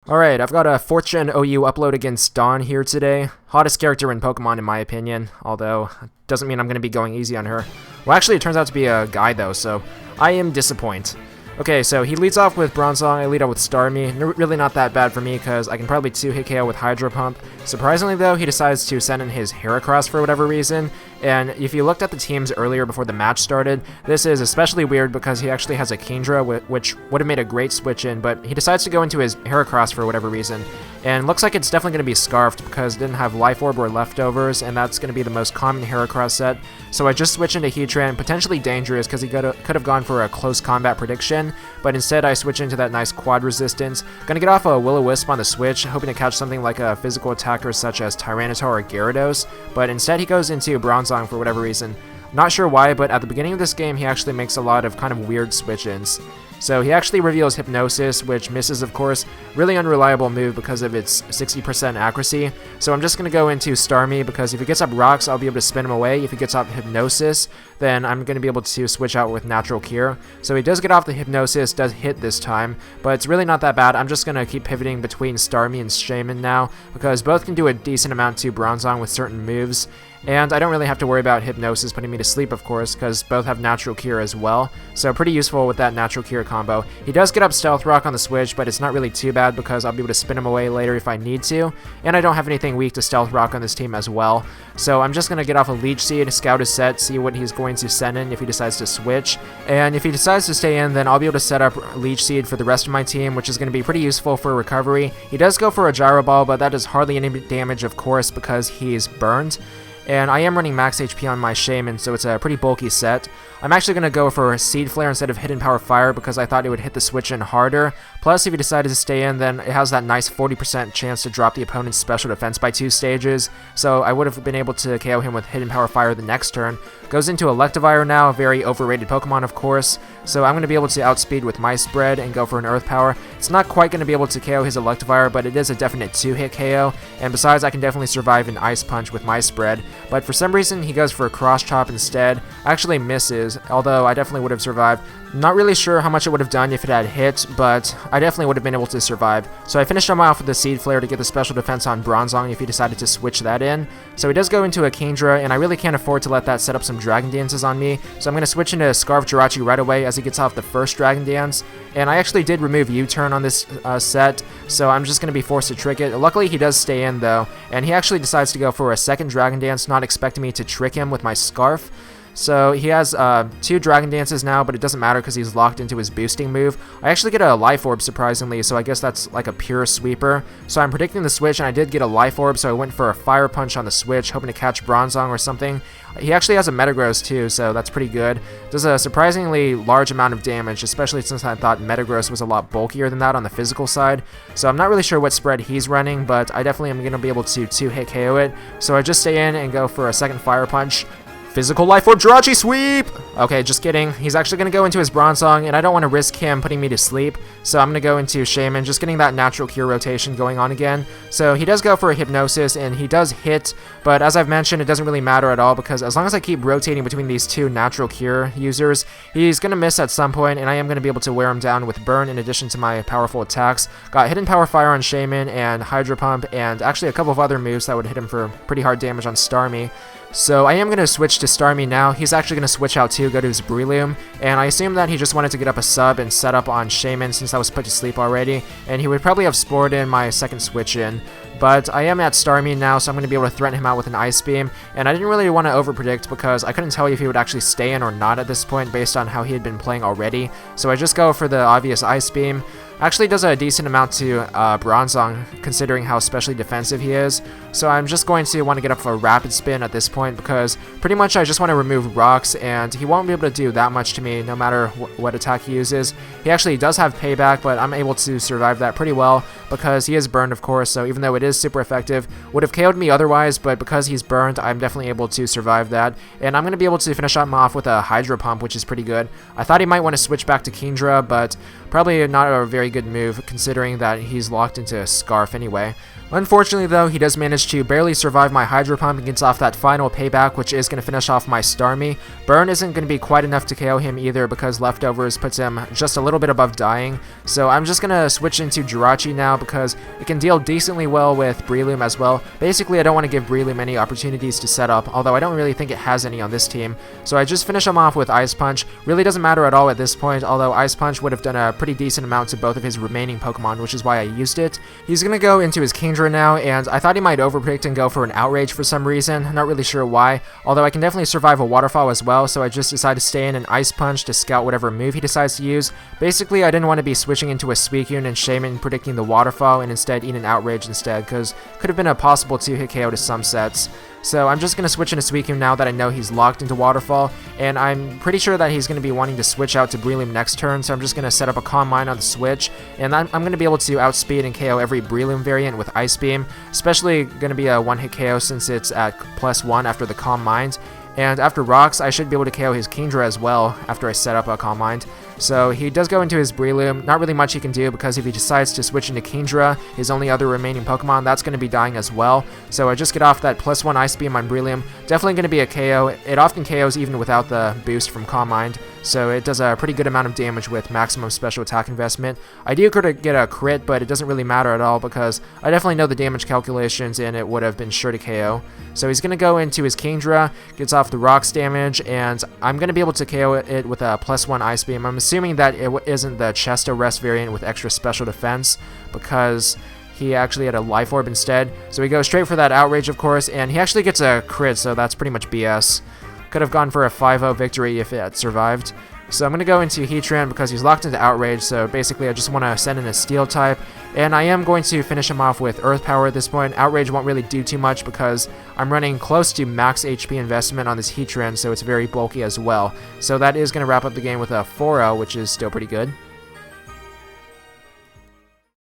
Alright, I've got a 4th Gen OU upload against Dawn here today. Hottest character in Pokemon in my opinion, although doesn't mean I'm going to be going easy on her. Well, actually it turns out to be a guy though, so I am disappointed. Okay, so he leads off with Bronzong, I lead off with Starmie. Really not that bad for me because I can probably 2-hit KO with Hydro Pump. Surprisingly though, he decides to send in his Heracross for whatever reason. And if you looked at the teams earlier before the match started, this is especially weird because he actually has a Kingdra, which would have made a great switch in, but he decides to go into his Heracross for whatever reason. And looks like it's definitely going to be Scarfed because it didn't have Life Orb or Leftovers, and that's going to be the most common Heracross set. So I just switch into Heatran, potentially dangerous because he could have gone for a close combat prediction, but instead I switch into that nice quad resistance. Gonna get off a Will-O-Wisp on the switch, hoping to catch something like a physical attacker such as Tyranitar or Gyarados, but instead he goes into Bronzong for whatever reason. Not sure why, but at the beginning of this game he actually makes a lot of kind of weird switch-ins. So he actually reveals Hypnosis, which misses of course. Really unreliable move because of its 60% accuracy. So I'm just going to go into Starmie because if he gets up Rocks, I'll be able to spin him away. If he gets up Hypnosis, then I'm going to be able to switch out with Natural Cure. So he does get off the Hypnosis, does hit this time, but it's really not that bad. I'm just going to keep pivoting between Starmie and Shaman now because both can do a decent amount to Bronzong with certain moves. And I don't really have to worry about Hypnosis putting me to sleep, of course, because both have Natural Cure as well. So pretty useful with that Natural Cure combo. He does get up Stealth Rock on the switch, but it's not really too bad because I'll be able to spin him away later if I need to. And I don't have anything weak to Stealth Rock on this team as well. So I'm just going to get off a Leech Seed, scout his set, see what he's going to send in if he decides to switch. And if he decides to stay in, then I'll be able to set up Leech Seed for the rest of my team, which is going to be pretty useful for recovery. He does go for a Gyro Ball, but that does hardly any damage, of course, because he's burned. And I am running max HP on my Shaman, so it's a pretty bulky set. I'm actually going to go for Seed Flare instead of Hidden Power Fire because I thought it would hit the switch in harder. Plus, if he decided to stay in, then it has that nice 40% chance to drop the opponent's special defense by 2 stages. So I would have been able to KO him with Hidden Power Fire the next turn. Goes into Electivire now, a very overrated Pokemon of course. So I'm going to be able to outspeed with my spread and go for an Earth Power. It's not quite going to be able to KO his Electivire, but it is a definite 2-hit KO. And besides, I can definitely survive an Ice Punch with my spread. But for some reason, he goes for a Cross Chop instead. Actually misses, although I definitely would have survived. Not really sure how much it would have done if it had hit, but I definitely would have been able to survive. So I finished him off with the Seed Flare to get the special defense on Bronzong if he decided to switch that in. So he does go into a Kingdra, and I really can't afford to let that set up some Dragon Dances on me. So I'm going to switch into Scarf Jirachi right away as he gets off the first Dragon Dance. And I actually did remove U-Turn on this set, so I'm just going to be forced to trick it. Luckily he does stay in though, and he actually decides to go for a second Dragon Dance, not expecting me to trick him with my Scarf. So he has 2 Dragon Dances now, but it doesn't matter because he's locked into his boosting move. I actually get a Life Orb surprisingly, so I guess that's like a pure sweeper. So I'm predicting the switch, and I did get a Life Orb, so I went for a Fire Punch on the switch, hoping to catch Bronzong or something. He actually has a Metagross too, so that's pretty good. Does a surprisingly large amount of damage, especially since I thought Metagross was a lot bulkier than that on the physical side. So I'm not really sure what spread he's running, but I definitely am going to be able to 2-hit KO it. So I just stay in and go for a second Fire Punch. Physical Life Orb Jirachi Sweep! Okay, just kidding. He's actually going to go into his Bronzong, and I don't want to risk him putting me to sleep, so I'm going to go into Shaman, just getting that Natural Cure rotation going on again. So he does go for a Hypnosis, and he does hit, but as I've mentioned, it doesn't really matter at all, because as long as I keep rotating between these 2 Natural Cure users, he's going to miss at some point, and I am going to be able to wear him down with Burn in addition to my powerful attacks. Got Hidden Power Fire on Shaman, and Hydro Pump, and actually a couple of other moves that would hit him for pretty hard damage on Starmie. So I am going to switch to Starmie now. He's actually going to switch out too, go to his Breloom, and I assume that he just wanted to get up a sub and set up on Shaman since I was put to sleep already, and he would probably have spored in my second switch in. But I am at Starmie now, so I'm going to be able to threaten him out with an Ice Beam, and I didn't really want to overpredict because I couldn't tell you if he would actually stay in or not at this point based on how he had been playing already, so I just go for the obvious Ice Beam. Actually does a decent amount to Bronzong considering how especially defensive he is, so I'm just going to want to get up for a Rapid Spin at this point because pretty much I just want to remove Rocks, and he won't be able to do that much to me no matter what attack he uses. He actually does have Payback, but I'm able to survive that pretty well because he is burned of course, so even though it is super effective, would have KO'd me otherwise, but because he's burned, I'm definitely able to survive that, and I'm going to be able to finish him off with a Hydro Pump, which is pretty good. I thought he might want to switch back to Kingdra, but Probably not a very good move considering that he's locked into a Scarf anyway. Unfortunately though, he does manage to barely survive my Hydro Pump and gets off that final payback, which is going to finish off my Starmie. Burn isn't going to be quite enough to KO him either because Leftovers puts him just a little bit above dying. So I'm just going to switch into Jirachi now because it can deal decently well with Breloom as well. Basically, I don't want to give Breloom any opportunities to set up, although I don't really think it has any on this team. So I just finish him off with Ice Punch. Really doesn't matter at all at this point, although Ice Punch would have done a pretty decent amount to both of his remaining Pokemon, which is why I used it. He's going to go into his Kingdra now, and I thought he might overpredict and go for an Outrage for some reason. Not really sure why, although I can definitely survive a Waterfall as well, so I just decided to stay in an Ice Punch to scout whatever move he decides to use. Basically, I didn't want to be switching into a Suicune and Shaman predicting the Waterfall and instead eat an Outrage instead, because could have been a possible 2-hit KO to some sets. So I'm just going to switch into Suicune now that I know he's locked into Waterfall, and I'm pretty sure that he's going to be wanting to switch out to Breloom next turn, so I'm just going to set up a Calm Mind on the switch, and I'm going to be able to outspeed and KO every Breloom variant with Ice Beam, especially going to be a one-hit KO since it's at +1 after the Calm Mind. And after Rocks, I should be able to KO his Kingdra as well after I set up a Calm Mind. So he does go into his Breloom. Not really much he can do because if he decides to switch into Kingdra, his only other remaining Pokemon, that's going to be dying as well. So I just get off that +1 Ice Beam on Breloom. Definitely going to be a KO. It often KOs even without the boost from Calm Mind. So it does a pretty good amount of damage with maximum special attack investment. I do get a crit, but it doesn't really matter at all because I definitely know the damage calculations and it would have been sure to KO. So he's going to go into his Kingdra, gets off the Rocks damage, and I'm going to be able to KO it with a +1 Ice Beam. I'm assuming that it isn't the Chesto Rest variant with extra special defense because he actually had a Life Orb instead. So he goes straight for that Outrage, of course, and he actually gets a crit, so that's pretty much BS. Could have gone for a 5-0 victory if it had survived. So I'm going to go into Heatran because he's locked into Outrage, so basically I just want to send in a Steel type, and I am going to finish him off with Earth Power at this point. Outrage won't really do too much because I'm running close to max HP investment on this Heatran, so it's very bulky as well. So that is going to wrap up the game with a 4-0, which is still pretty good.